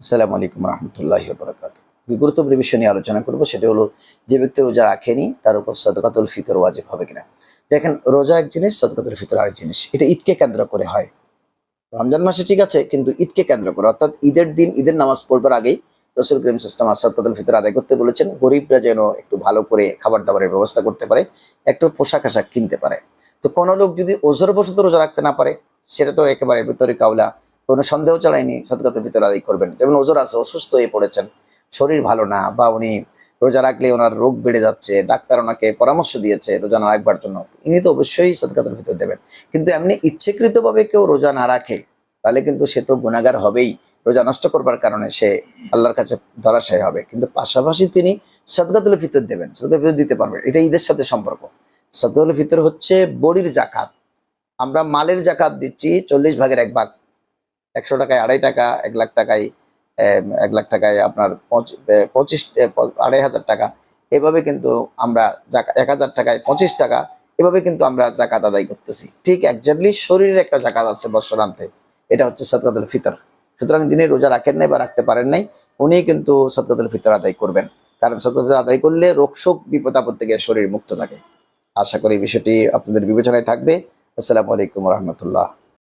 আসসালামু আলাইকুম রহমতুল্লাহি ওয়া বারাকাতুহু। গুরুত্বপূর্ণ বিষয় নিয়ে আলোচনা করব, সেটা হলো যে ব্যক্তি রোজা রাখেনি তার উপর সাদকাতুল ফিতর ওয়াজিব হবে কিনা। দেখেন, রোজা এক জিনিস, সাদকাতুল ফিতর আরেক জিনিস। এটা ঈদকে কেন্দ্র করে হয়। রমজান মাসে ঠিক আছে, কিন্তু ঈদকে কেন্দ্র করে, অর্থাৎ ঈদের দিন ঈদের নামাজ পড়বার আগেই রাসূল করিম সাল্লাল্লাহু আলাইহি ওয়াসাল্লাম সাদকাতুল ফিতর আদায় করতে বলেছেন। গরিবরা যেন একটু ভালো করে খাবার দাবারের ব্যবস্থা করতে পারে, একটু পোশাক আশাক কিনতে পারে। তো কোনো লোক যদি ওজরবশত রোজা রাখতে না পারে, সেটা তো একেবারে ভিতরে কাউলা, কোনো সন্দেহ ছাড়াইনি সাদকাতুল ফিতর আদায় করবেন। যেমন ওজর আছে, অসুস্থ হয়ে পড়েছেন, শরীর ভালো না, বা উনি রোজা রাখলে ওনার রোগ বেড়ে যাচ্ছে, ডাক্তার ওনাকে পরামর্শ দিয়েছে রোজা না রাখবার জন্য, ইনি তো অবশ্যই সাদকাতুল ফিতর দেবেন। কিন্তু এমনি ইচ্ছাকৃতভাবে কেউ রোজা না রাখে, তাহলে কিন্তু সে তো গুনাহগার হবেই। রোজা নষ্ট করবার কারণে সে আল্লাহর কাছে ধরাশায়ী হবে। কিন্তু পাশাপাশি তিনি সাদকাতুল ফিতর দেবেন, সাদকাতুল ফিতর দিতে পারবেন। এটা ঈদের সাথে সম্পর্ক। সাদকাতুল ফিতর হচ্ছে বড়ির জাকাত। আমরা মালের জাকাত দিচ্ছি 40 ভাগের 1 ভাগ। 100 টাকায় 2.5 টাকা, 1 লাখ টাকায় 1 লাখ টাকায় আপনার 25,500 টাকা। এভাবে কিন্তু আমরা 1000 টাকায় 25 টাকা, এভাবে কিন্তু আমরা জাকাত আদায় করতেছি। ঠিক এক্সাক্টলি শরীরের একটা জাকাত আছে বৎসরান্তে, এটা হচ্ছে সাদকাতুল ফিতর। সুতরাং যিনি রোজা রাখেন নাই বা রাখতে পারেন নাই, উনি কিন্তু সাদকাতুল ফিতর আদায় করবেন। কারণ সাদকাতুল ফিতর আদায় করলে রোগ-শোক বিপদ আপদ থেকে শরীর মুক্ত থাকে। আশা করি বিষয়টি আপনাদের বিবেচনায় থাকবে। আসসালামু আলাইকুম ওয়া রাহমাতুল্লাহ।